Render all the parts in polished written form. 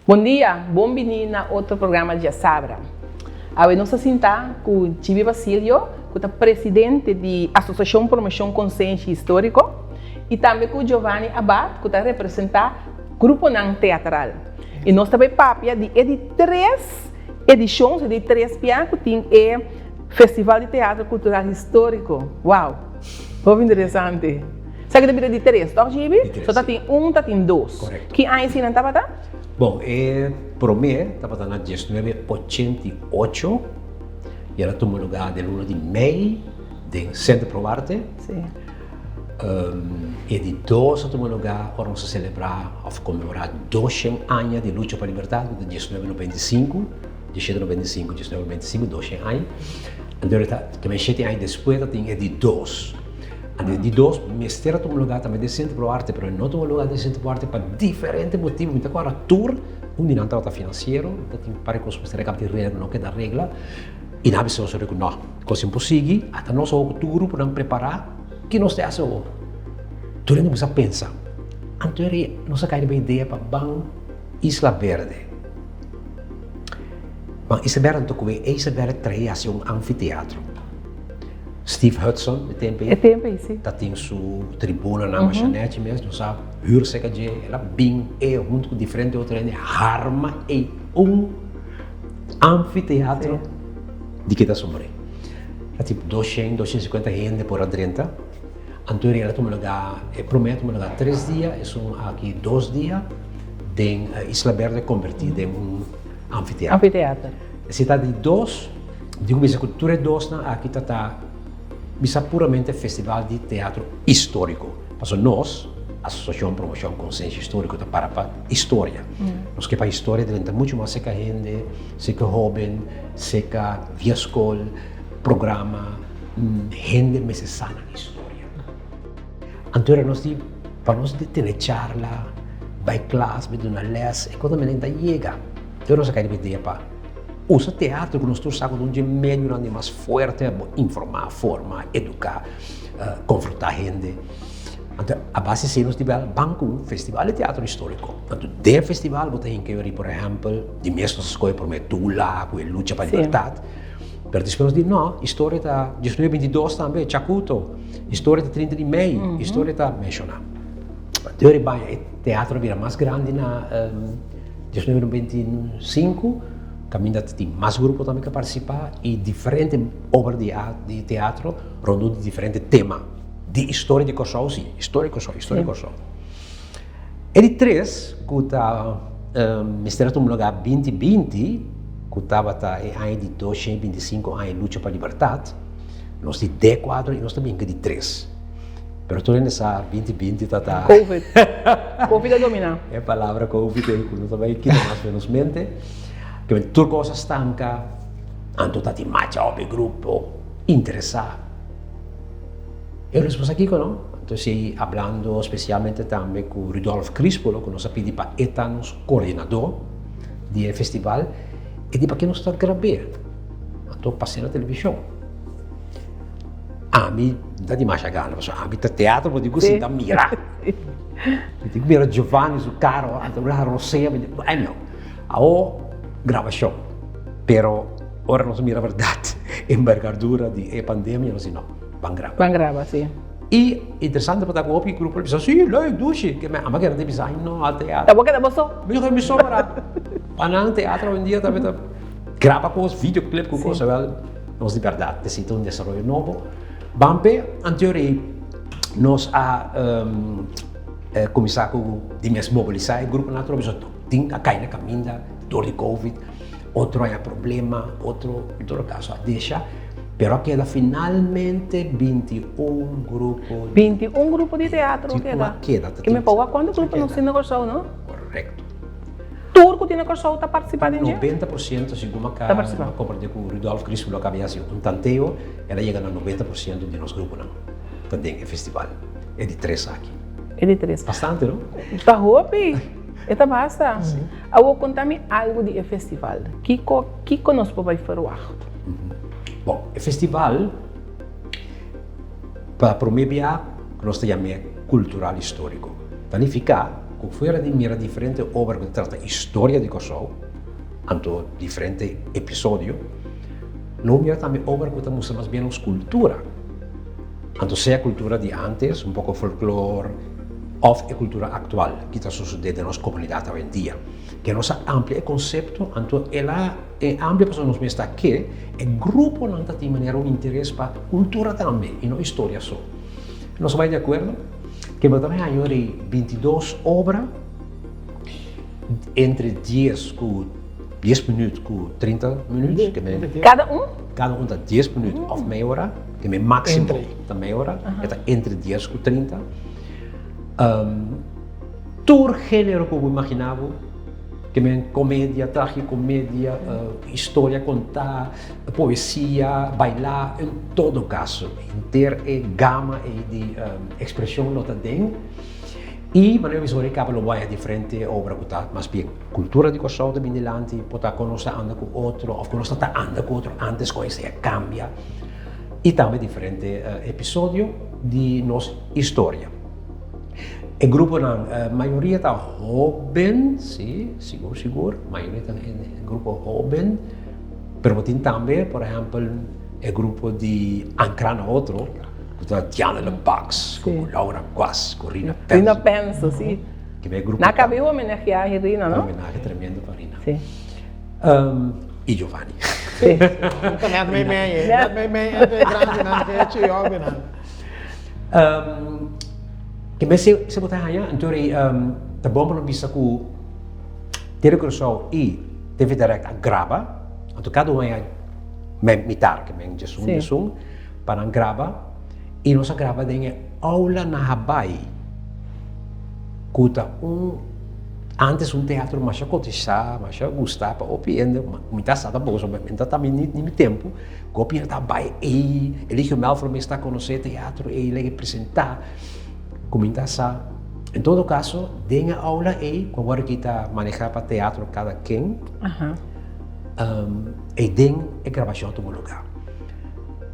Bom dia, bem-vindo a outro programa de Sabra. Hoje nós estamos com o Chibi Basilio, que é presidente da Associação Promoção Consciência Histórico, e também com o Giovanni Abad, que representa o Grupo Nan Teatral. E nós também papia de 3 edições, de 3 pianos, que tem o Festival de Teatro Cultural Histórico. Uau! Muito interessante. Sabe que de 3, tá, Chibi? Só tem 1, tem 2. Correto. Que ano você não estava? Bom, para mim, estava na 1988 e ela tomou lugar de 1 de maio, no Centro Pro Arte. Sim. E de 2 tomou lugar para nós celebrar ou comemorar 200 anos de luta para a liberdade, de 1995, 1995, 200 anos. Então, também 7 anos depois, tem de 2. De 2, Mestera tomou lugar também de Centro Pro Arte, mas não tomou lugar de Centro Pro Arte por diferentes motivos. Então, agora, tour, não está financeiro, tem para que os Mestera captem regra, não queda regra, e não precisa saber que não, coisa impossível, até nós o tour para preparar, que nós temos o tudo não precisa pensar. Então, nós caímos uma ideia para Ban Isla Verde. Ban Isla Verde, então, Isla Verde traz um anfiteatro. Steve Hudson, de tempo, sim. tem sua tribuna na Machanete mesmo, não sabe, huur-se que ela bem junto com diferentes outras, arma e anfiteatro de que está sobre. Tipo 200, 250 gente por adentro. Então ela toma lugar, promete tomar lugar 3 dias, são aqui 2 dias, de Isla Verde convertida em anfiteatro. Anfiteatro. A cidade de 2, digo, a cultura de 2, aqui está bisa puramente festival de teatro histórico. Mas nós, Associação Promoção Consciência Histórico, está para história. Nós que para a história dentro muito mais seca gente, seca jovem, seca via escola, programa, gente necessária na história. Então nós para nós ter charla, vai classe, de uma les, e quando a gente chega, então nós queremos ideia para usa teatro que nós estamos de meio mais forte, informar, formar, educar, confrontar gente. Então, a base se nós tivermos um festival de teatro histórico. Então, de festival, você tem que ver, por exemplo, de mesmas escolas por Metula, com a luta para a liberdade. Mas depois nós não, a história está 1922 também, Chacuto, a história está 30 de maio, a história está mencionada. Então, o teatro vira mais grande na 1925, caminha tem mais grupos também que participar e diferentes obras de teatro rondando de diferentes temas de história de Kosovo, sim, história de Kosovo. E de 3, que está mistério no lugar 2020, que estava em ano de 225 anos de luta para a liberdade, nós de 4 e nós também de 3. Mas tudo nessa 2020 está... Covid. Covid a dominar. É a palavra Covid, que nós também aqui mais menos mente. Que tudo coisa estanca, então está mais o grupo interessado. Eu respondo aqui, não? Então, falando especialmente também com o Rudolf Crispolo, que nos pediu para etarnos coordenador do festival, e de para que nós está gravando. Então, passei na televisão. A mim, dá de mais a gana, mas a mim está teatro, eu digo, sim, dá mirar. Eu digo, mira, Giovanni, o caro, a Roseia, não. Gravação, pero ora nós mira a verdade, envergadura de pandemia, nós não, vão gravar. Vão gravar, sim. E interessante para o grupo, pensa, sim, lá é duche, que a máquina de design não há teatro. Tá bom que tá bom só? Mas eu me sobra. Para o teatro hoje em dia também grava com os videoclipes com coisas, nós de verdade, necessita desenvolvimento novo. Vamos ver, anteriormente, nós a começar com de mobilizar o grupo natural, tem a cair na caminha, dor de Covid, outro é problema, outro, em todo caso, deixa, pero queda finalmente 21 grupos. 21 grupos de teatro queda. Que me pagou quando o grupo não se negociou, não? Correto. Turco tem negociado, está participando em 90%, segundo a compartilha com o Rudolf Crispolo, que havia sido um tanteio, ela chega a 90% de nosso grupo, não. Também é festival. É de 3 aqui. É de 3. Bastante, não? Está roupi. Está basta. Eu vou contar-me algo de festival. Que conosco vai falar? Bom, o festival, para promover, nós chamamos cultural histórico. Significa que fuera de mira diferente obra que trata história de Kosovo, anto diferente episódio, não mira também obra que mostra mais bem a cultura. Anto seja a cultura de antes, um pouco folclore, ou a cultura atual, que está sucedendo na nossa comunidade hoje em dia. Que nossa amplia conceito, anto ela é amplia para nós mesmos que o grupo não tem de maneira um interesse para cultura também, e não história só. Nós vai de acordo que eu também tenho 22 obras entre 10 minutos com 30 minutos. Cada um dá 10 minutos ou meia hora, que é máximo da meia hora, entre 10 com 30. Todo gênero que eu imaginava, que é comédia, tragicomédia, história contar, poesia, bailar, em todo caso, ter a gama de expressão não tem. E maneira visual acaba lo vai diferente obra que está, mas bem cultura de Kosovo de Bindelante, pode conosco anda com outro, ou conosco está anda com outro antes coisa cambia. E também diferente episódio de nossa história. O grupo a maioria está jovem, sim, seguro, a maioria está em grupo jovem, mas tem também, por exemplo, o grupo de Ancrana outro, que está Diana Lebax, com Laura Guas, com Rina Penso. Rina Penso, sim. Que é grupo. Na cabelo homenagear a Rina, não? Homenagem tremendo para Rina. Sim. E Giovanni. Sim. Internet meio grande, não é óbvio, não. Que bem se botar aí, então tá bom para vista que televisão e TV Direct grava, então cada um é mitar que é de para grava e nós grava de aula na Hawaii, que antes teatro mais cotizar, mais gostar para opinar, muita sada boa, obviamente também no tempo, que opinar também e ele Mel para me está conhecer teatro e ele apresentar. Comentação. Em todo caso, tem a aula aí, com agora que está manejar para teatro cada quem, e tem a gravação do lugar.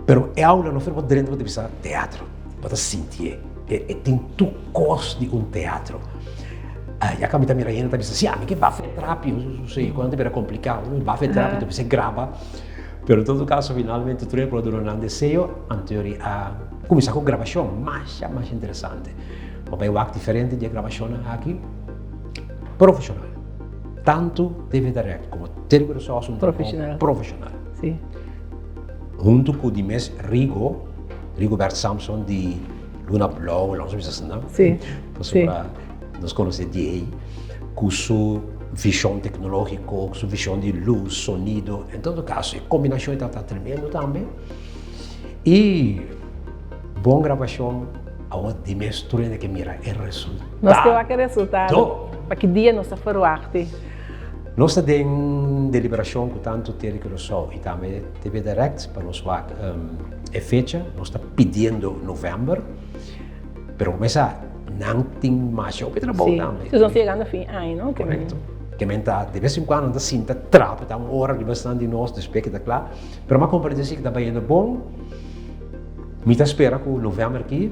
Pero a aula não foi dentro de pensar teatro, para sentir, tem tu costo de teatro. Já que a minha rainha está pensando, sim, que vai fazer terapia, não sei, quando era complicado, vai fazer terapia, então você grava. Pero em todo caso, finalmente, tu produtor não desejo, anterior a começar com gravação, mais interessante. Vai um acto diferente de gravação aqui, profissional. Tanto TV Direct como televisão são profissional. Sim. Junto com o Dimes Rigobert Samson de Luna Blow, não sei se não. Sim. Nós conhecemos ele, com sua visão tecnológica, com sua visão de luz, sonido, em todo caso, a combinação está tremendo também. E boa gravação, aonde mistura que mira é resultado. Nós temos aquele resultado, para que dia nós for arte. Nós temos deliberação com tanto televisão e também TV Direct para nós é fecha, nós estamos pedindo novembro, mas começa não tem mais o Pedro bom também. Vocês estão chegando ao fim, não? Correto. Que de vez em quando anda sinta trapa, está uma hora de bastante de nós, de espectacular, mas uma comparação que está bem bom. Muita espera que o novembro aqui,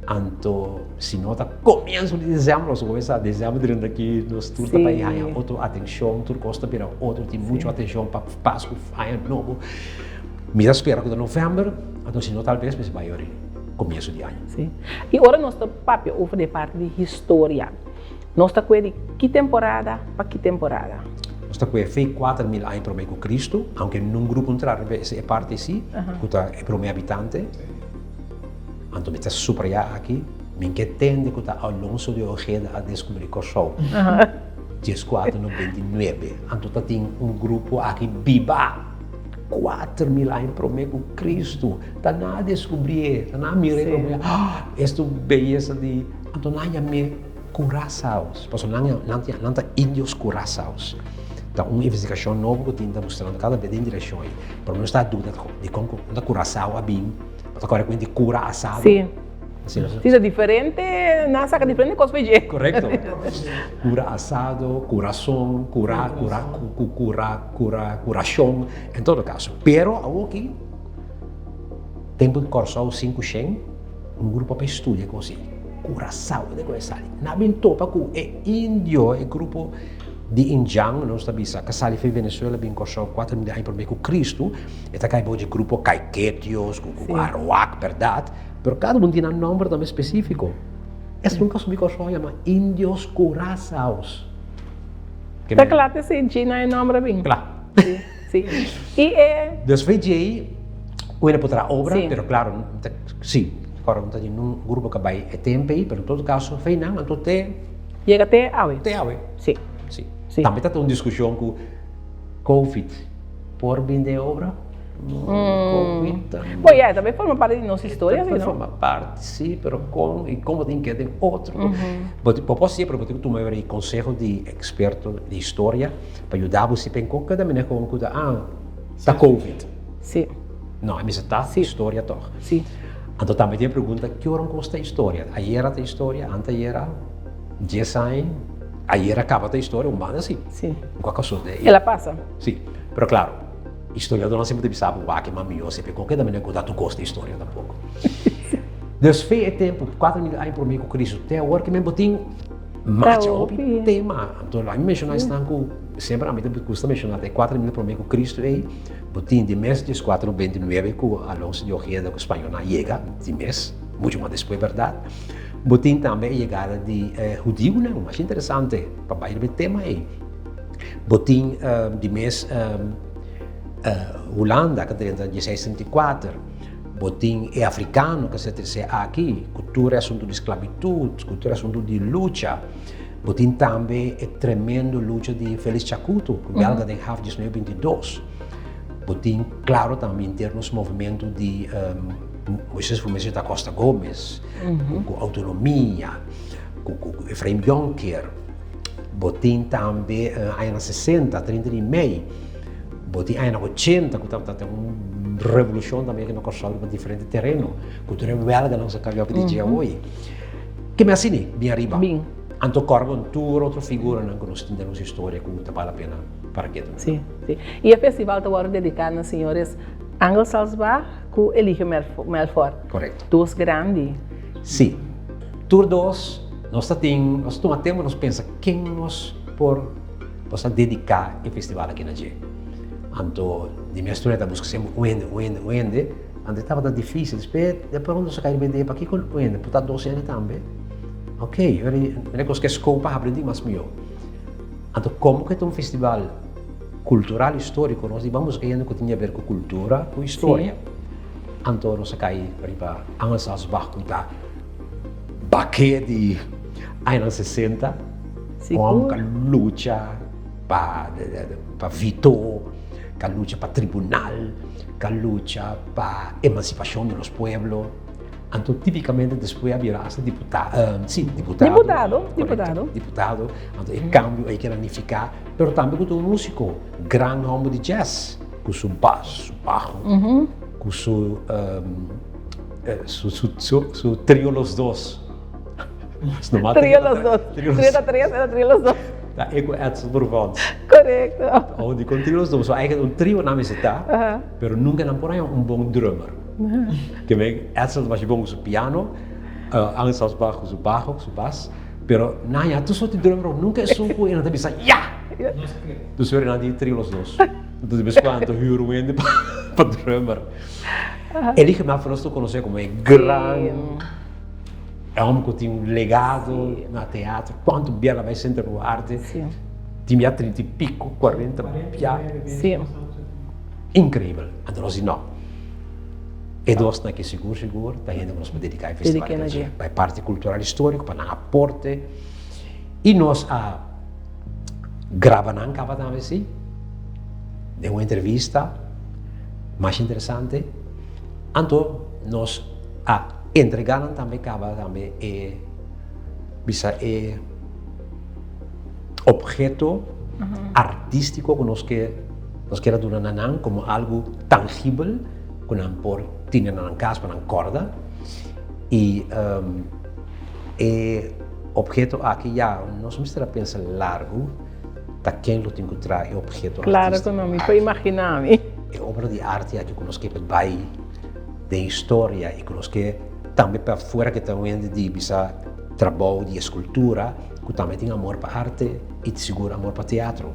então, se nota começo de dezembro, nós começamos a dezembro durante aqui, nós tudo para ir a outra atenção, tudo gosta de outro, tem muita atenção para Páscoa, aí novo. Muita espera que o novembro, então, se não talvez, mas vai começo de ano. Sim. E agora nós estamos de parte de história. Nós estamos com que temporada para que temporada? Nós estamos com 4.000 anos para com Cristo, aunque num grupo entrar é parte sim, que é para o meu habitante. Então, me está super aqui, me entende que está Alonso de Ojeda a descobrir Kosovo. 1499. Então, tem grupo aqui, Biba. 4.000 anos para com Cristo. Está nada a descobrir, está nada a mirar. Esta beleza de. Então, não há curaçaos. Porque não há índios curaçaos. Então, uma investigação nova que está mostrando cada vez em direção aí. Para não estar dúvida de como a curaçao a bim. Agora, quando cura assado. Sim. Se é diferente, não saca diferente coisa para jeito. Correto. Cura assado, curação, curação, em todo caso. Pero, aqui, tempo de Corsol 500, grupo para estudar assim. Curaçao, de coisa ali. Na bem topa com é índio, é grupo de Injang, nós sabemos que sali foi Venezuela bem corção 4 mil anos por Cristo, e tá cai de grupo Caiquetios, com Arawak, verdade? Pero cada um tem um nome também específico. Esse nunca subi corção chama Índios Curaçaos. Tá claro que sim, China é nome bem. Claro. Sim. E é... Después de aí, eu para outra obra, Sim. pero claro, sim, agora não está um grupo que vai é tempo aí, pero em todo caso, foi não, então Chega até Aue. Sim. Sim. Sim. Também está uma discussão com Covid, por vir de obra, Covid também. Bom, também forma parte de nossa história, Também não? forma parte, sim, pero como tem que ter outro. Posso dizer, porque tu me deu conselho de experto de história, para ajudar você a pensar que também é como que está Covid. Sim. Não, a minha está história toda. Sim. Então também tem a pergunta, que hora custa a história? Aí era a história, antes era 10 anos, aí era acaba a história, humana assim. Sim. Qualquer coisa. Ela passa? Sim, mas claro, historiador não sempre deve saber o que é mamião, sempre qualquer da maneira que tu gosta de história tampouco. Desde o tempo, 4 mil anos por mim com Cristo, até agora que me botem marcha o tema. Então, lá me mencionar estanco, sempre a mim custa mencionar até 4 mil por mim com Cristo, e botem de mês de 429 com Alonso de Ojeda, com o espanhol, chega de mês, muito mais depois, verdade. Botem também a chegada de judeu, né? Mais interessante, para baixo do tema aí. Botem de mês Holanda, que tem de 64, botim é africano, que se aqui, cultura é assunto de esclavitud, cultura é assunto de luta, botim também é tremendo luta de Félix Chacuto, que belga tem half 1922, botim, claro, também internos movimentos de Moisés Fumesi da Costa Gomes, com autonomia, com Efraim Jonker, botim também aí na 60, 30 de maio, botim aí na 80, que tem uma revolução também que nós construímos para diferente terreno, cultura belga não se caiu que dia hoje. Que me assine, bem arriba. Bem. Anto Corgon, outra figura que nós temos história que vale a pena para que sim. E o festival está agora dedicado aos senhores Angel Salzbach com Eligio Melfort. Correto. Dois grandes. Sim. Tour 2, nós temos, nós pensa quem nós possa dedicar o festival aqui na G. Anto, de minha história, da busca sempre uende, antes estava difícil, depois nós saímos vender para aqui com uende, por 12 anos também. Ok, eu que escopa aprendi mais melhor. Então, como que é um festival cultural histórico, nós vamos ganhando que tinha a ver com cultura, com história. Então, nós saímos para Angel Salzbach, que está baque de anos 60, com a luta para Vitor, com a luta para tribunal, com a luta para emancipação dos pueblos. Então, tipicamente, depois havia esse deputado. Deputado. Então, em cambio, aí quer unificar, mas também com um músico, grande nome de jazz, com seu baixo, com seu trio Los Dos. Trio Los Dos. Trio da três era Trio Los Dos. Da Ego Edson Burvons. Correto. Onde com Trio Los Dos, so eigenlijk um trio na mesa, pero nunca não porém bom drummer. Que vem Edson mais bom com o piano, Angel Salzbach com o baixo, com o bass, pero nada, tu só te drummer nunca é só com ele bisa, ya. Tu só era de Trio Los Dos. Então de vez em quando huro ainda para drummer. Ele que me falou que conhece como é grande. É um homem que tem um legado no teatro, quanto bem ela vai sempre com arte. Tinha 30 e pico, 40, Sim. Incrível. Então nós não. E nós aqui seguro, está indo nós para dedicar ao festival para a parte cultural histórica, para dar aporte. E nós gravamos também assim, de uma entrevista mais interessante. Então nós entregaram também objeto artístico que nós queremos dar como algo tangível que nós temos na casa, para corda. E objeto aqui já, nós vamos ter a pensar largo, para quem lo tem que trazer objeto claro, artístico. Claro, que não me foi imaginar. É obra de arte aqui que nós queremos vai de história e que nós que também para fora que estão indo de bisa trabalho de escultura, que também tem amor para arte e te segura amor para teatro.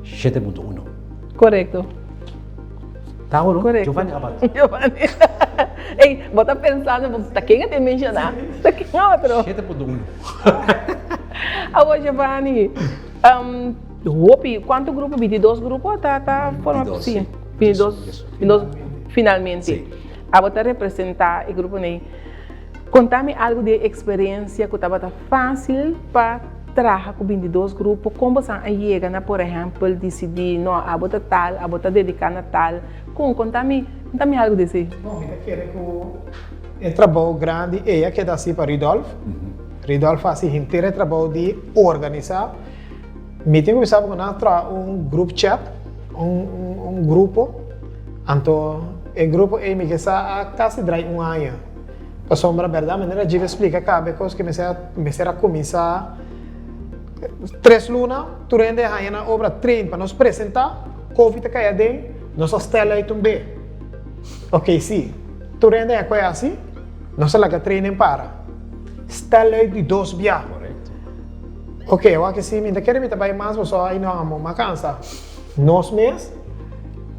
7.1. Correto. Tá ou não? Correto. Giovanni Abad. Giovanni. Ei, vou estar pensando, tá quem te mencionar? Tá quem outro? 7.1. Agora, Giovanni, quanto grupo? 22 grupos? Tá formado? 22, Sim. sim. 22, finalmente. Sim. Agora, tá representar o grupo, né? Contame algo de experiência que estava fácil para trabalhar com 22 grupos. Como você chega, por exemplo, decidir, não, a bota tal, a bota dedicar a tal. Contame algo desse. Bom, eu quero que o trabalho grande é que dá assim para Ridolf. Ridolf faz inteiro trabalho de organizar. Me tenho começado com grupo chat, grupo. Então, o grupo é me que está a quase 1 ano. Para sombra verdade, maneira de explicar cada coisa que me será começar 3 lunas, durante a obra 30 para nos apresentar, Covid cai dentro, nossa tela aí também. Ok, sim. Durante a coisa assim, nós lá que treinem para. Estela aí de 2 dias. Correto. Ok, eu acho que sim, ainda quero me trabalhar mais, mas só aí não uma cansa. Nós mesmos,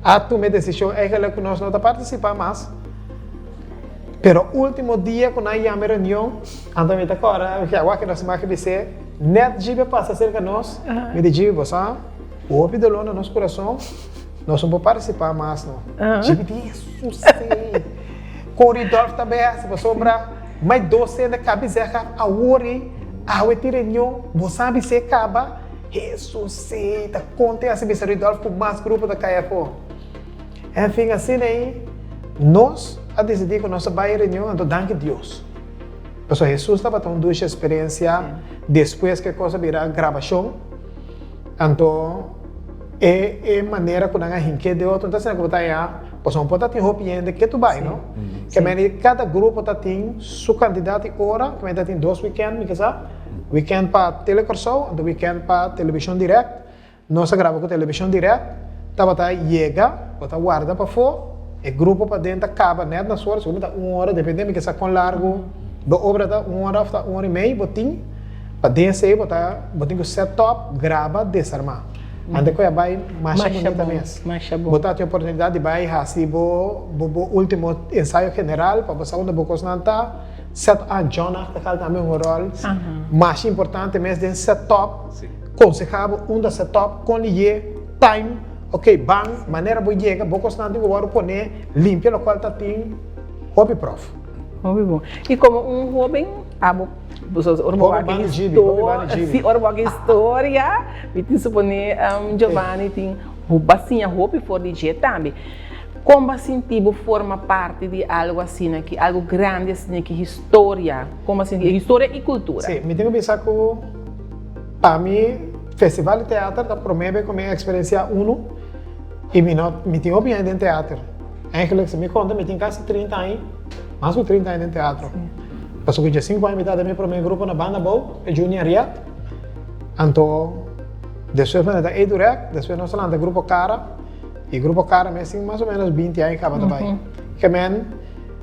a tomar decisão é que nós não participar mais. Pero último dia, quando aí há uma reunião, então me agora, que agora que nós vamos dizer, net jibe passa cerca de nós, me diz, você, o ouvido de lona no nosso coração, nós não vamos participar mais, não. Jibe diz, sim. Com o Ridolf também, se você sobra, mais 12 de cabeça, a ori, a reunião, você sabe se acaba, Jesus, sim, tá contente, assim, se Ridolf com mais grupo da KFO. Enfim, assim, aí, nós, a decidir que nossa vai reunião, então danke Deus. Porque Jesus estava tendo duas experiências depois que a coisa virar gravação. Então, é maneira que nós rinque de outro. Então, se nós botar pois não pode ter roupa que tu vai, não? Que cada grupo tem seu candidato e hora, que tem 2 weekends, me sabe? Weekend para telecorso, do weekend para televisão direct. Nós gravamos com televisão direct. Tava chega, bota guarda para fora. O grupo para dentro acaba, net na sua segunda 1 hora, dependendo de que com largo, da obra da 1 hora, 1 hora e meia, botim, para dentro aí, botim o setup, grava, desarmar. Ande que vai mais bonita mesmo. Botar a oportunidade de vai assim, o último ensaio general, para passar onde você não está, set a Jonah, que também um rol, mais importante mesmo, de setup, concejava da setup, com time. Ok, bang, maneira boa chega, boa constante, agora pôr limpia o qual está tem hobby prof. Hobby bom. E como hobby, história, me tem supone Giovanni tem bacinha hobby for de dia também. Como assim tipo forma parte de algo assim, que algo grande assim, que história, como assim, história e cultura. Sim, me tenho que pensar que para mim festival de teatro da promove como experiência 1. E me tenho opinião em teatro. É que você me conta, me tem quase 30 anos, mais de 30 anos em teatro. Passou que já 5 anos, metade do meu primeiro grupo na banda boa, é Junior Riat. Então, depois da Edurec, depois nós falamos do grupo Cara, e o grupo Cara, mas tem mais ou menos 20 anos que acaba também. Que men,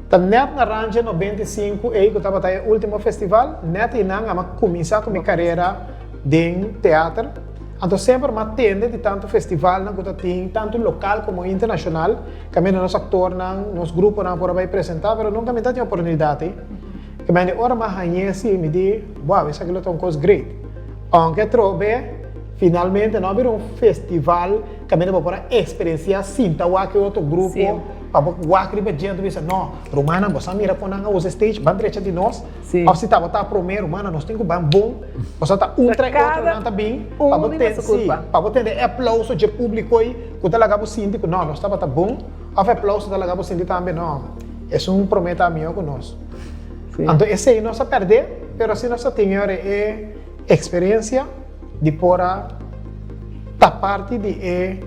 tá net na range 95, aí que eu estava no último festival, net e não, eu comecei com minha carreira de teatro. Então, sempre me atende de tanto festival, tanto local como internacional, que a nosso ator, nosso grupo, por aí apresentar, mas nunca me tive a oportunidade. Que me ora mais conhece e me diz, wow, isso aqui é uma coisa great. Aunque trove, finalmente, não haver festival que me dá para experiência cinta, que outro grupo, para o que a gente diz, não, Romana, você mira quando os stage, vai direita de nós, ou se está primeiro, Romana, nós temos que ir bom, você está outro não está bem, para você ter aplauso de público aí, que está lá síndico, não, nós estava bom, há aplauso está lá síndico também, não, é um prometa meu com nós. Então, esse aí não se perde, mas assim nós temos experiência de por a parte de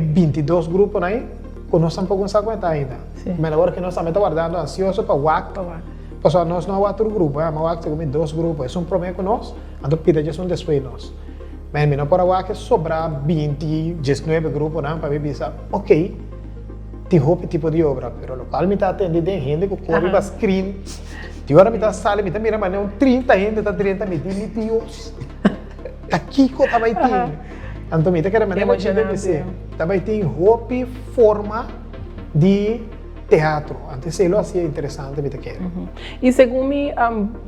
22 grupos aí, que nós estamos pouco aguentar ainda. Mas agora que nós estamos guardando ansioso para o WAC, porque nós não há outro grupo, mas o WAC tem 2 grupos, é um problema com nós, então pede um despeito nós. Mas não para o WAC sobrar 20, 19 grupos, para ver se ok, tem roupa tipo de obra, mas o local me está atendendo de gente que corre para screen, Agora me tá sala, me tá mira, mas não 30 gente, tá 30 me Deus. Aqui que tá vai ter. Então me tá querendo maneira de BBC. Tá vai ter roupa forma de teatro. Antes sei lá se é interessante me tá querendo. E segundo me,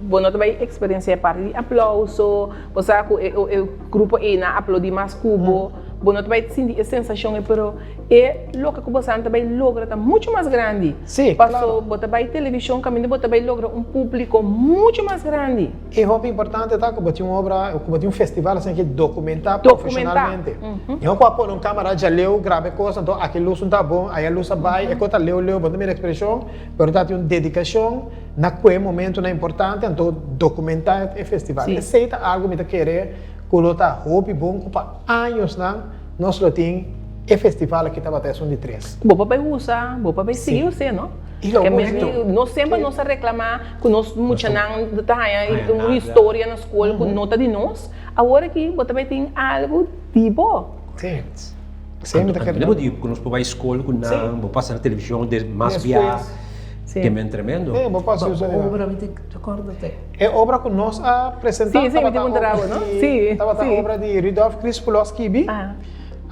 bom, nós também experiência parte de aplauso, você o grupo na aplaudir mais cubo. Bom, nós também sentir a sensação, pero é louca que você também logra tá muito mais grande. Sim, passou, você também televisão, caminho, você também logra público muito mais grande. E roupa importante tá que botar uma obra, que botar festival assim que documentar profissionalmente. Eu quando pôr uma câmera já leu, grave coisa, então aquele luz não tá bom, aí a luz vai, e quando leu, botar minha expressão, pero tá tem uma dedicação naquele momento é importante, então documentar o festival. Esse é algo que me querer colocar roupa bom para anos nós lo tem e festival aqui estava até de 3. Boa para usar, boa para seguir você, não? E logo nós sempre nós reclamar que nós muito não tá uma história na escola com nota de nós. Agora que você também tem algo tipo. Sim. Sempre tá querendo. Eu digo que nós vamos à escola com não, vou passar na televisão de mais viagem. Que é tremendo. É, vou passar isso. Obra, me recorda até. É obra que nós apresentamos. Sim, me demonstrava, não? Sim. Estava a obra de Rudolf Krispolowski.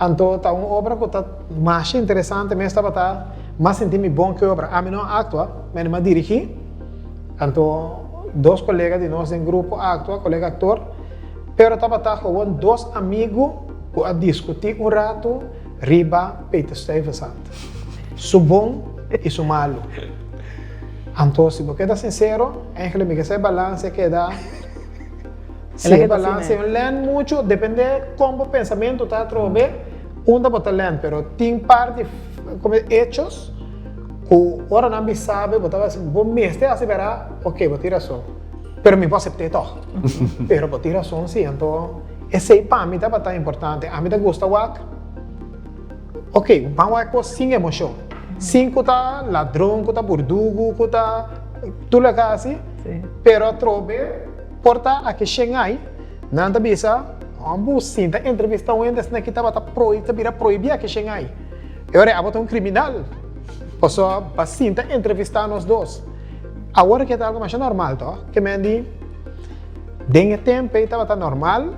Então, está uma obra que está mais interessante, mas estava mais sentindo bom que a obra. A mim não atua, mas não dirigi. Então, dois colegas de nós em grupo atua, colega ator, pero estava com dois amigos a discutir rato riba Peter Stuyvesant. Su bom e su malo. Então, se você é sincero, Ángel, me quer balance que dá. Se balance, lendo muito, depende como o pensamento está a trover, da bota lendo, pero tem parte como hechos, que ora não sabe, botava assim, bom mestre, assim verá, ok, vou ter razão. Pero me posso aceitar todo. Pero vou ter razão, sim, então, esse para mim está importante. A mim gosta o ac. Ok, vamos sem emoção. Cinco tá ladrão, tá burdugo, tá tudo assim. Pero trove porta aqui Xangai, nada bisa, ambos sinta entrevista um entes na que tava proibir aqui Xangai. Eu era um criminal. Posso sinta entrevistar nós dois. Agora que tá algo mais normal, tá? Que me di dengue tempo estava normal.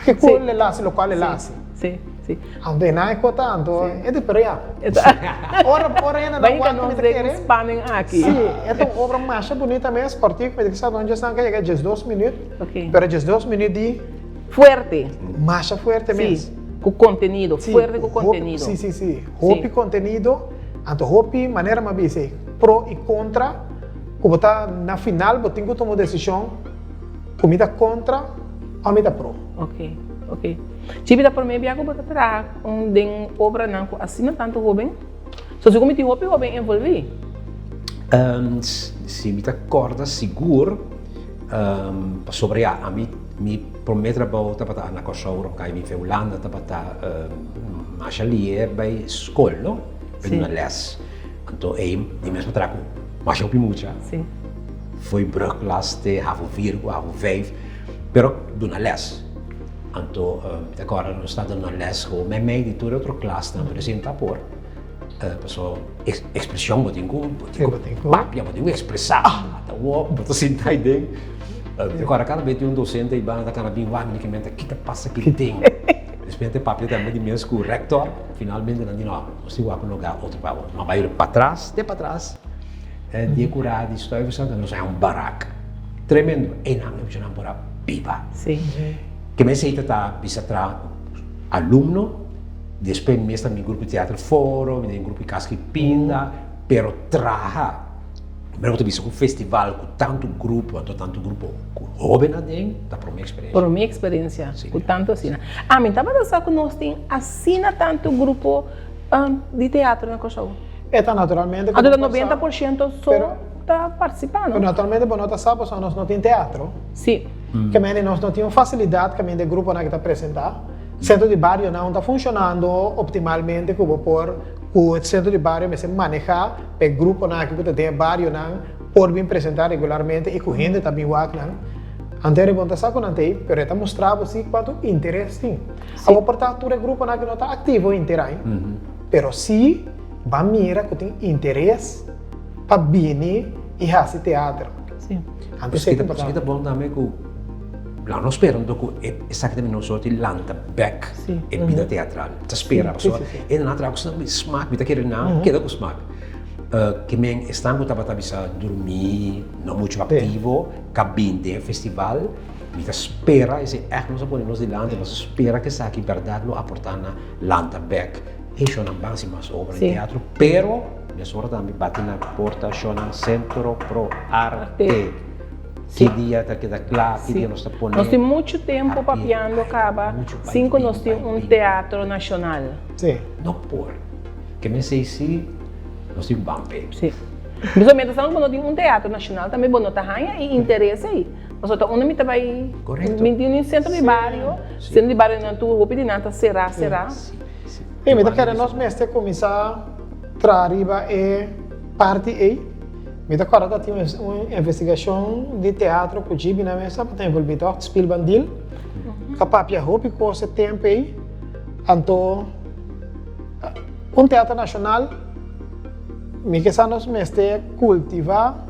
Que cool le lasse, lo qual le lasse. Sim. Sim. Ando na é tanto, é de peria. Ora ainda não vai nos expanem aqui. Sim, é uma obra mais bonita mesmo, cortinho, mas que sabe onde está que chega 12 minutos. Ok. Pero 12 minutos de fuerte. Mais forte mesmo. Com conteúdo, fuerte com conteúdo. Sim. Roupa e conteúdo, então roupa maneira mais bem, pro e contra. Como tá na final, eu tenho que tomar decisão, comida contra ou comida pro. Ok. Tipo por mim, eu vou tratar de obra não assim tanto jovem. Se eu cometi jovem envolvi. Se me acorda seguro sobre a me promete para na Kosovo, que me fez Holanda, para mas ali é by escola, não? Na les. Então é mesmo trago, mas eu pimucha. Sim. Foi brugklas te havo 4, havo 5, pero do na les. Então, agora nós estamos na les com minha mãe de toda outra classe, não apresenta por. Pessoal, expressão, eu tenho expressar. Então, eu sinto aí dentro. Agora, cada vez tem docente e vai cada vez vai que mente que passa que tem. Respeito papel também de meus com o rector, finalmente não diz não, se eu vou lugar outro para não vai para trás, decorado, história, nós é baraca. Tremendo, e não é para pipa. Sim. Que me aceita bisa tra aluno, depois me está no grupo de teatro foro, me tem grupo de casca pinda, pero traha. Mas eu um festival com tanto grupo jovem adem, tá por minha experiência. Por minha experiência, com tanto assim. A mim estava pensando que nós tem assina tanto grupo de teatro na Kosovo. É tá naturalmente. A 90% só está participando. Naturalmente, por nós sabemos que nós não tem teatro. Sim. Que nós não temos facilidade que de grupo que está apresentando. Centro de bairro não está funcionando optimalmente como por o centro de bairro me se manejar para grupo que tem bairro não por bem apresentar regularmente e com gente também o não. Anterior bom tá com antei, pero está mostrando assim quanto interesse tem. A portanto o grupo que não está ativo interai. Pero se vai mira que tem interesse para vir e hace teatro. Sim. Antes Porque é kita bom também que lá nós esperamos que exatamente nós outros lanta back Sim. e vida teatral. Te espera, Sim, pessoal. sim, sim. E na outra coisa também smack, vida querer não, queda com smack. Que men estão que tava bisa dormir, não muito ativo, cabine de festival. Vida espera, esse é nós podemos de lanta, mas espera que essa aqui verdade lo aportar na lanta back. E já não vai mais obra de teatro, pero nessa hora também bate na porta, já no Centro Pro Arte. Que dia está queda claro, que dia nós está ponendo. Nós temos muito tempo papiando, acaba. 5 nós temos teatro nacional. Sim. Não por. Que me sei se nós temos bampe. Sim. Principalmente, quando nós temos teatro nacional, também bom, nós ganha e interesse aí. Nós estamos onde está vai. Correto. No centro de bairro, centro de bairro na tua roupa de nata será. E me quer nós mestre começar a arriba e parte aí. Me da cara tinha uma investigação de teatro com Gibi na mesa, para ter envolvido o Spielbandil, capaz de roupa com esse tempo aí, então teatro nacional, me que nós mestre cultivar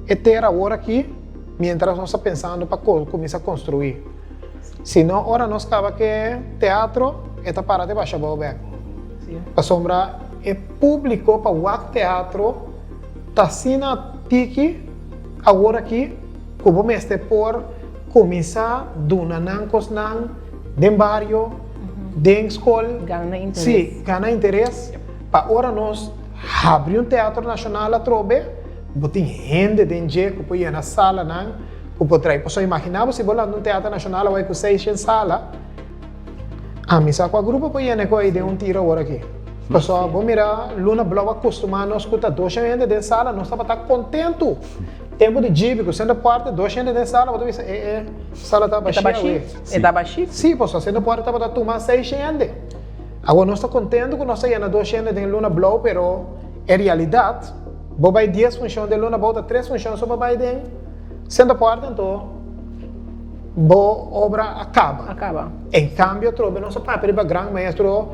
e ter agora aqui, mientras nós estamos pensando para começar a construir. Senão, agora nós acaba que teatro está para de baixar o back. Para sombra é público para o teatro. Tassina tiki agora aqui como mestre por começar dona nancos nan den barrio den escola Gana interesse. sim gana interesse para agora nós abrir teatro nacional a trobe botin gente den je que põe na sala nan que pode trair posso imaginar se bolando teatro nacional vai com 600 sala a misa com a grupo põe na coi de tiro agora aqui. Pessoal, vamos mirar, Luna Blau acostumado a escutar 200 gente de sala, nós estamos contento. Tempo de Gibi, sendo parte, 200 gente de sala, você diz, sala está baixinha. Está baixinho? Sim, pessoal, sendo parte, estava tomando 600 gente. Agora, nós estamos contentes que nós estamos 200 de Luna Blau, mas em realidade, vou vai 10 funções de Luna Blau, 3 funções, só vai de sendo parte, então, boa obra acaba. Em cambio, trobe nosso papel para grande maestro,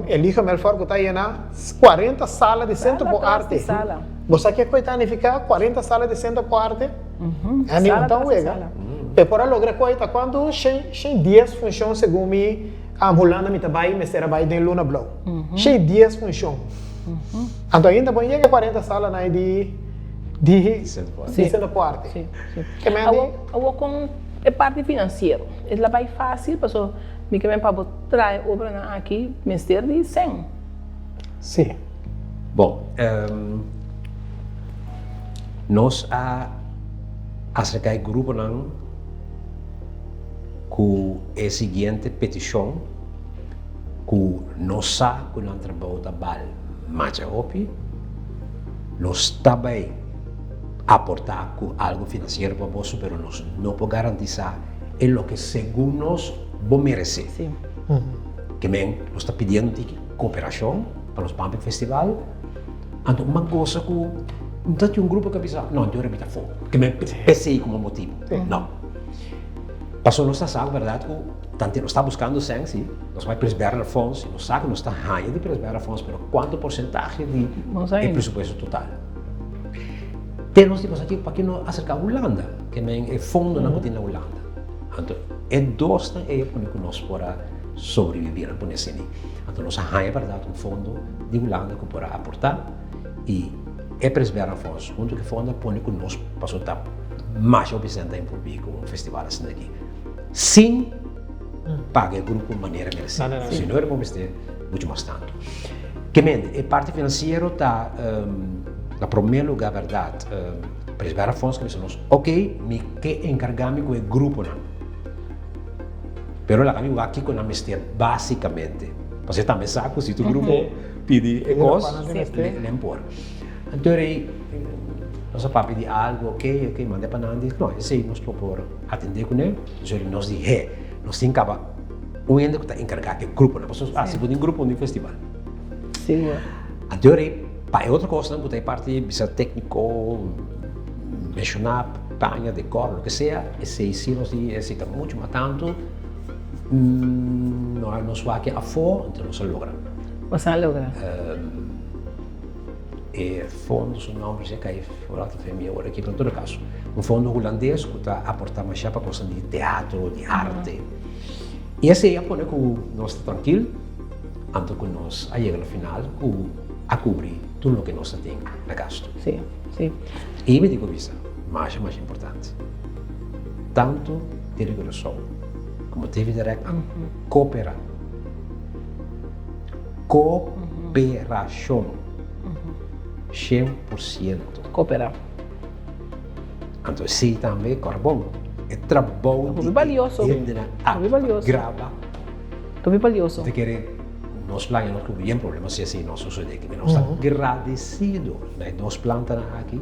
Elige Melfort que está aí na 40 salas de centro por arte. Você quer coitar ficar 40 salas de centro por arte? É nem tão legal. Mas para lograr coita quando tem 10 funções segundo me a Holanda me trabalha me será vai de Luna Blau. Tem 10 funções. Então ainda bom chega 40 salas na de centro por arte. Sim. Que me eu com é parte financeira. Ela vai fácil, pessoal. Me que vem para trazer obra aqui, mestre de 100. Sim. Bom, nós acerca do grupo não com a seguinte petição que nós que não trabalhamos da bal mais hopi nós também aportar com algo financeiro para você, mas nós não podemos garantizar é o que segundo nós vamos merecer. Sim. Que nós está pedindo de cooperação para os Pampa Festival. Então, uma coisa que não tem grupo que pensa, não, eu repito fogo, que me pensei como motivo. Não. Passou nossa saga, verdade, que tanto nós está buscando sangue, nós vamos preservar fundos, nós sabemos que nós está ganhando de preservar fundos, mas quanto porcentagem de presupuesto total? Temos tipo aqui para que nós acercar a Holanda, que é fundo na cotina Holanda. Então, é dois é para que nós possa sobreviver por esse nível. Então, nós ganhamos, verdade, fundo de Holanda que possa aportar e preservar fundos, junto que fundo põe que nós passamos a mais obscena em público um festival assim daqui. Sim, paga o grupo de maneira merecida. Se não vamos ter muito mais tanto. Que a parte financeira está, na primeiro lugar, verdade, preservar fundos que nós, ok, me que encargamos com o grupo não. Pero la kami aqui com a mestre basicamente. Você também sabe que se o grupo pede coisas, nem por. Então aí nós para pedir algo, ok, manda para Nandi, não, esse aí nós propor atender com ele, nós diz, nós temos que um ainda que está encarregado do grupo, não, se pode um grupo no festival. Sim. Então aí para outra coisa, não tem parte bisa técnico, mencionar, panha, decor, o que seja, esse aí sim nós necessita muito, mas tanto nós vai aqui a fora, então nós logra. Você logra. fondos, o nome já cai fora da minha hora aqui, em todo caso. Um fundo holandês que está aportando mais para coisa de teatro, de arte. E esse é para que nós estamos tranquilos, antes que nós chegamos no final, a cobrir tudo o que nós temos na gasto. Sim, sim. E me digo isso, mais importante. Tanto direção como TV Direct, cooperar. Cooperação. 100%. Cooperar. Então, sim, também, carbono. É trabalho Muito valioso. Muito valioso. Grava. Muito valioso. De querer, nós lá não temos problemas se assim não sucede que nós estamos agradecidos. Nós duas plantas aqui,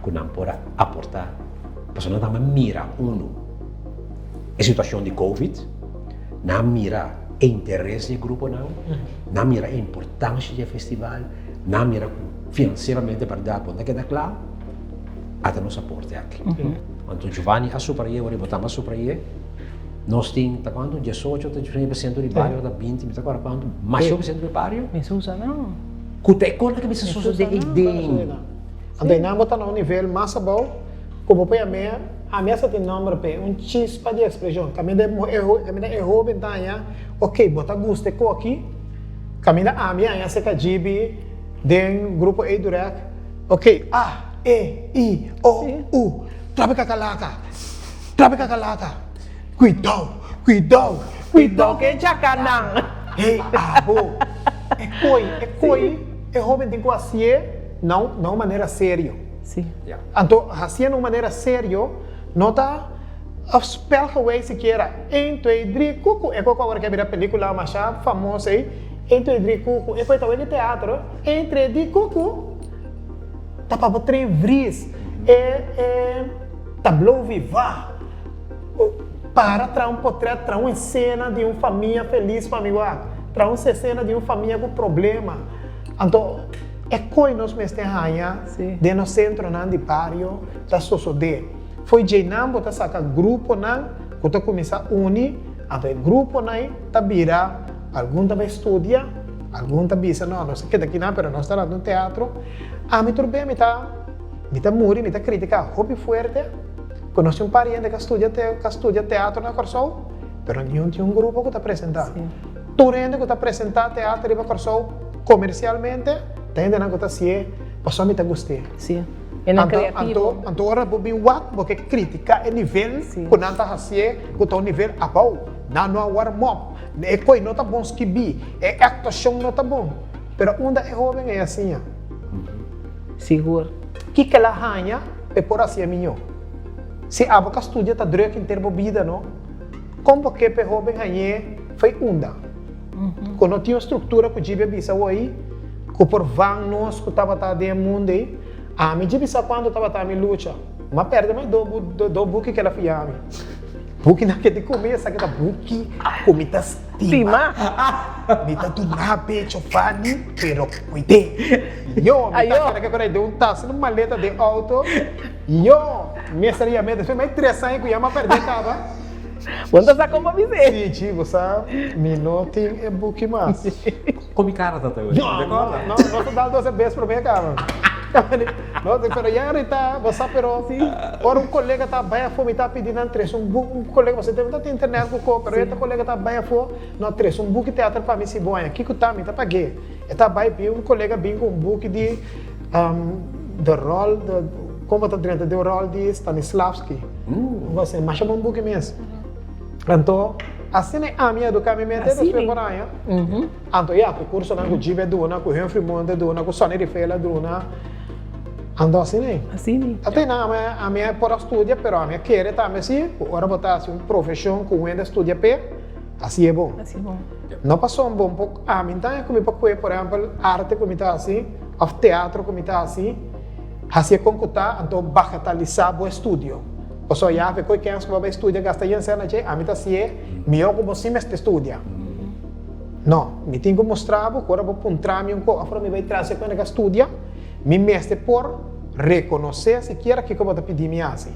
que não podem aportar. Mas nós também mira a situação de Covid, não mira o interesse do grupo, não mira a importância do festival, não mira financeiramente para dar ponto que dá claro, até nos aporte aqui. Então, Giovanni, a supra aí, botamos a supra aí, nós temos, tá quanto? 18, 19% de barrio, 20%, tá quanto? Mais 100% de barrio? Me usa não. Kuta conta que me susu de ideia. Andai não botar no nível mais bom, como põe a minha só tem número para chispa de expressão. Caminha errou bentanha, ok, bota gosto de aqui. Caminha a minha se cajibi do grupo E direct. Ok, A, E, I, O, U. Trabe cacalaca. Cuidado. Que chacanã. Ei, abo. É coi. É jovem tem que fazer não maneira sério. Sim. Então, assim de maneira sério, não está a spell que se queira. Então, cuco. É como agora que a película mais famosa aí. Então, cuco. É coisa de teatro. Entre cuco. Tá para botar em vris. Tableau viva. Para trazer um portrait, trazer uma cena de uma família feliz para mim, trazer uma cena de uma família com problema. Então, é coisa nós mesmos temos de no centro de barrio da sociedade. Foi de não botar sacar grupo não, que começar a unir, então grupo não tá vira, algum também estudia, algum também não sei que daqui não, mas nós estamos no teatro. A mim tudo bem, me tá muri, me tá crítica, hobby forte. Conheci um parente que estudia teatro na Corsol, mas não tinha um grupo que está apresentando. Todo mundo que está apresentando teatro na Corsol comercialmente, tem que estar assim, passou a me gostei. Sim. É na criativo. Então, agora vou vir porque crítica é nível, que não está assim, que está um nível abau, não é warm-up, é coisa não está bom que bi, é actuação não está bom. Mas onde é jovem é assim. Seguro. Que ela ganha é por assim melhor. Se a boca estudia está droga em termos de vida, não? Como que o jovem ganha foi onda. Quando tinha uma estrutura que o Jibia bisa aí, que por van nós que estava dentro do mundo aí, a mim Jibia quando estava na luta, mas perde mais do buque que ela fez a mim. Buque naquele começo, aquela buque, comida estima. Me tá do nabe, chofani, pero cuidei. Eu, me tá querendo que agora deu taça numa maleta de auto. Me seria medo, foi mais 3 anos que eu ia me perder, tava. Quando está como dizer? Sim, tipo, sabe? Me não tem buque mais. Come cara até hoje. Não estou dando 12 vezes para mim, cara. Não, pero já está, você pero ora um colega tá bem a fome tá pedindo entre um colega você deve ter internet com pero esse colega tá bem a fome não tres um book teatro para mim se bom aqui que tá me tá paguei tá bem vi um colega bem com um book de the role de como tá dentro do role de Stanislavski você mas chama um book mesmo então assim é a minha educamento é do temporário então já o curso na Gujibe dona com Humphrey Monde dona com Sonny Rifela dona ando assim. Até não, a minha por estudar, pero a minha querer também assim, agora botar assim uma profissão com ainda estudia pé, assim é bom. Não passou um bom pouco, a mim também como por exemplo, arte como está assim, of teatro como está assim concutar, então bagatalizar o estúdio. Ou seja, já foi quem que vai estudar gasta em cena, a mim tá assim é, melhor como se me estudia. Não, me tenho que mostrar, agora vou apontar me um pouco, agora me vai trazer quando eu estudia. Me mestre por reconhecer se quer que eu pedir me assim.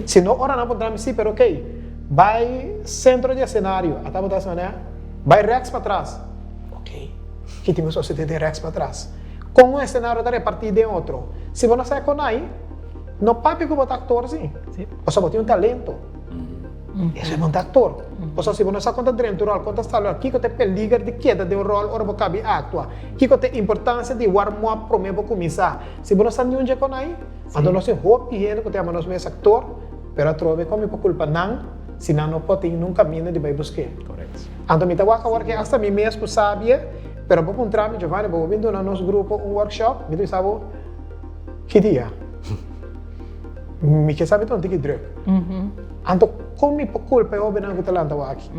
Se não, ora não podemos sim, pero ok. Vai centro de cenário, até botar assim, né? Vai Rex para trás. Ok. Que tem uma sociedade de Rex para trás. com um cenário da repartida em outro. Se você sai com aí, não papi como actor, sim. Você tem um talento. Isso é um actor. Ou seja, se você está conta dentro do rol, conta está aqui que tem peligro de queda de um rol, ora você cabe atua. Aqui que tem importância de warm up para mim começar. Se você está nenhum dia com aí, então nós temos hope e que temos nosso mesmo actor, pero a trove como por culpa não, se não pode ir num caminho de vai buscar. Correto. Então me está que hasta mim mesmo sabia, pero vou encontrar me Giovanni, vou vindo no nosso grupo um workshop, me diz que dia. Me que sabe tanto que druk. Então como por culpa eu venho com talento aqui.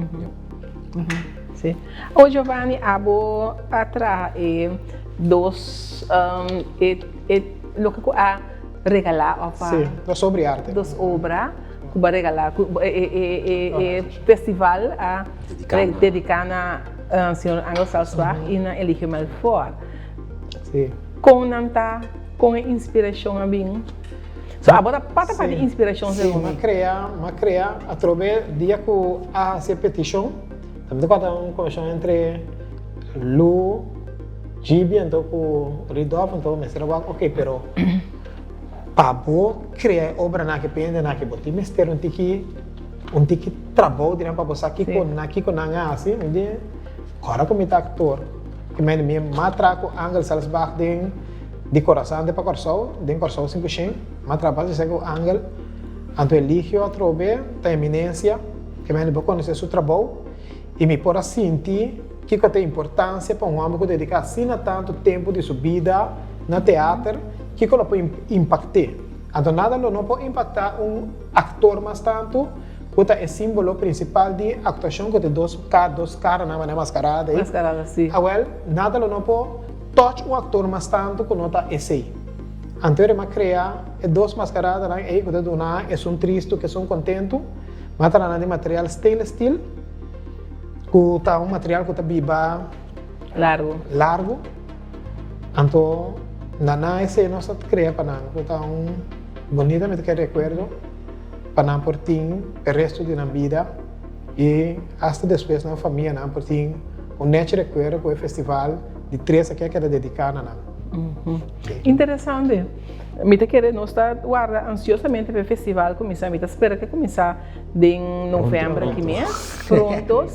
Sim. O Giovanni abo atrae dos lo que a regalar opa. Sim, sobre arte. Dos obras que va regalar festival a dedicada a senhor Anglo Salzburg e na Eligio Melfort. Sim. Com inspiração a bem. So agora para parte inspiração sim, mas criar através dia que a se petição, também tem uma conversação entre Lu, Gibi, então com Ridolf, então me será ok, pero para criar obra na que pende na que botar mistério um tiki trabalho dirá para você aqui com nanga assim, me agora como actor, que me matraco Angel Salzburg de coração de para coração 5%, mas trabalho de com Angel, então eligio a trobe da eminência, que me vou conhecer seu trabalho e me pôr a sentir que tem importância para um homem que dedica assim tanto tempo de sua vida no teatro, que ela pode impactar. Então nada não pode impactar um ator mais tanto, que é símbolo principal de actuação, que tem dois caras na mascarada. Mascarada, sim. Nada não pode touch um ator mais tanto que não está esse. Então eu criar duas mascaradas, aí que é um triste, que é um contento, mas está de material stainless steel, que está um material que está biba largo. Então na esse nós cria para nós, que está bonitamente que recuerdo para nós por ti o resto da vida e até depois na família nós por ti net recuerdo com o festival de 3 que era dedicado a nós. Interessante. Me quer nós está guarda ansiosamente para o festival começar, me espera que começar em novembro que mês, pronto,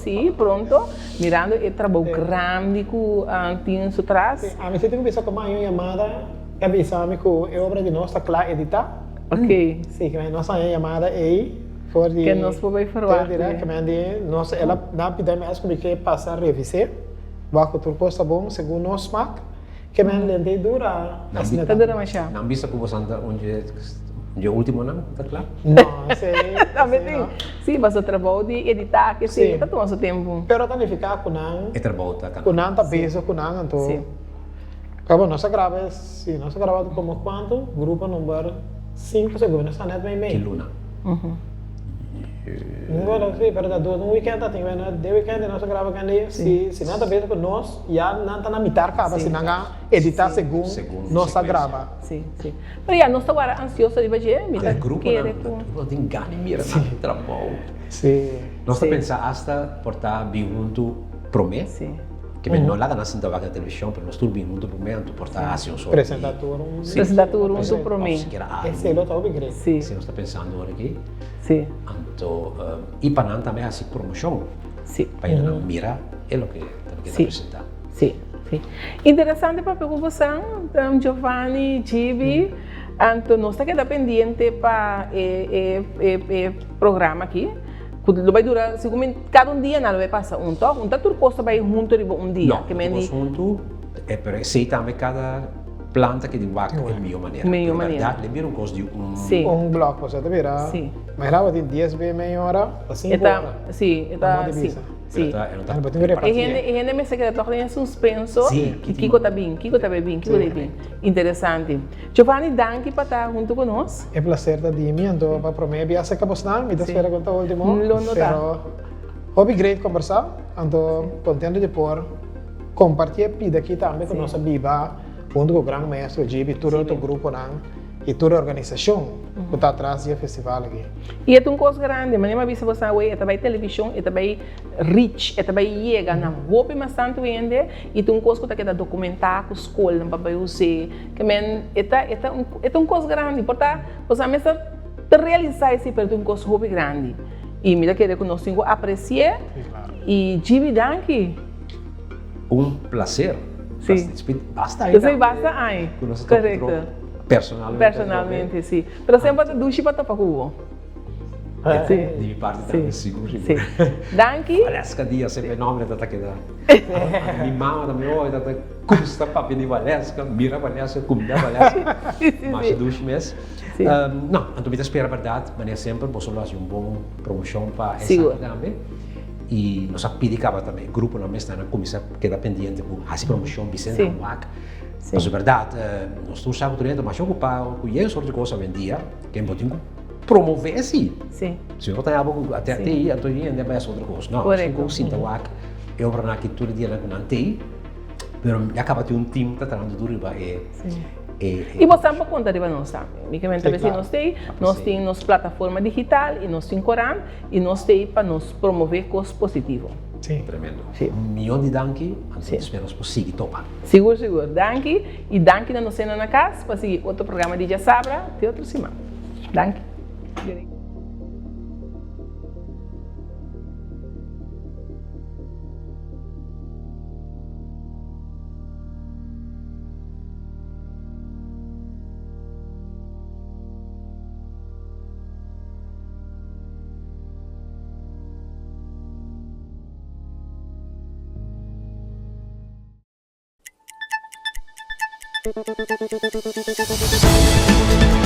mirando o trabalho grande que tem su trás. A mim tem que pensar como uma chamada, que avisar-me que a obra de nós está clara editar. Ok. Sim, que a nossa chamada é que nós podemos falar. Que nós ela na pedida acho que passar a revisar, vai que tudo está bom segundo nós smack. Que me lente dura. Está dura mais já. Não vista como você onde o último não, está claro? Não, sei. Sim, mas o trabalho de editar que sim, está tomando tempo. Pero também ficar com não. É trabalho tá. Com não tá peso com não então. Sim. Acabou nossa grava, sim, nossa gravado como quanto? Grupo número 5 segundos, está net bem. Que luna. Agora sim, verdade, no weekend tem, né? De weekend nós grava candy, se nada bem com nós, já não está na metade acaba, se não editar segundo nós grava. Sim. Mas já nós agora ansioso de ver, me tá grupo não tem gana mira na trabalho. Sim. Nós está pensando hasta portar junto promê. Sim. Que não lá na Santa Vaca televisão, mas nós tudo junto promê, então portar assim só. Apresentador um promê. Esse é outro upgrade. Sim. Se nós está pensando agora aqui. Sim. Então, e para nós também assim promoção. Sim. Para não mirar é o que também quer apresentar. Sim. Interessante para a preocupação, Giovanni, Gibi, então nós estamos pendiente para o programa aqui. Lo vai durar, segundo cada dia não vai passar tudo costa vai junto de dia. Não, que junto é para sei também cada planta que debaixo é a melhor maneira. Melhor maneira. Verdade, lhe um custo de bloco, você vira. Sim. Mas lá tem 10 vezes meia hora, assim agora. Sim, sim. E gente me que toca em suspenso. Que Kiko está bem. Interessante. Giovanni, danke para estar junto conosco. É prazer da Dimi, então para prometer a seca postar, me espera contar o último. Pero hobby great conversar, então contente de por compartilhar a vida aqui também com nossa biba, junto com o grande mestre Gibi, todo o grupo não. e toda a organização que está atrás do festival aqui. E é uma coisa grande, mas nem vista você é também televisão, é também reach, é também chega na roupa bastante ainda e tem uma coisa que está documentar com a escola, não para usar, que é uma coisa grande, portanto, você mesmo realizar esse para uma coisa roupa grande. E me dá que nós temos que apreciar e dividir aqui. Um prazer. Sim. Basta aí. Eu sei, basta aí. Correto. Personalmente, sim. Mas sempre para duche para tapar o de minha parte também, seguro. Danke. Aliás, cada dia sempre nome da taqueda. Minha mãe também, olha, custa para pedir Valesca, mira Valesca, comida Valesca. Mas duche mesmo. Não, então me espera a verdade, mas é sempre posso fazer uma boa promoção para essa também. E nós pedimos também, o grupo na mesa começa a quedar pendente com essa promoção Vicente Amuac. Mas é verdade, nós estamos sabendo mais ocupados com essa sorte de coisa vendia, que é importante promover assim. Sim. Se eu tenho algo até aí, então ainda vai ser outra coisa. Não, se eu sinto Amuac, eu vou aqui todo dia na antei, mas acaba de um time que está trabalhando duro e você não pode contar de nós também. Nós temos nossa plataforma digital e nós temos Coran e nós temos para nos promover coisas positivas. Sim. Tremendo. Sim. Milhão de danke, então esperamos por seguir topa. Seguro. Danke e danke na nossa na casa para seguir outro programa de Sabra de outra semana. Danke. Thank you.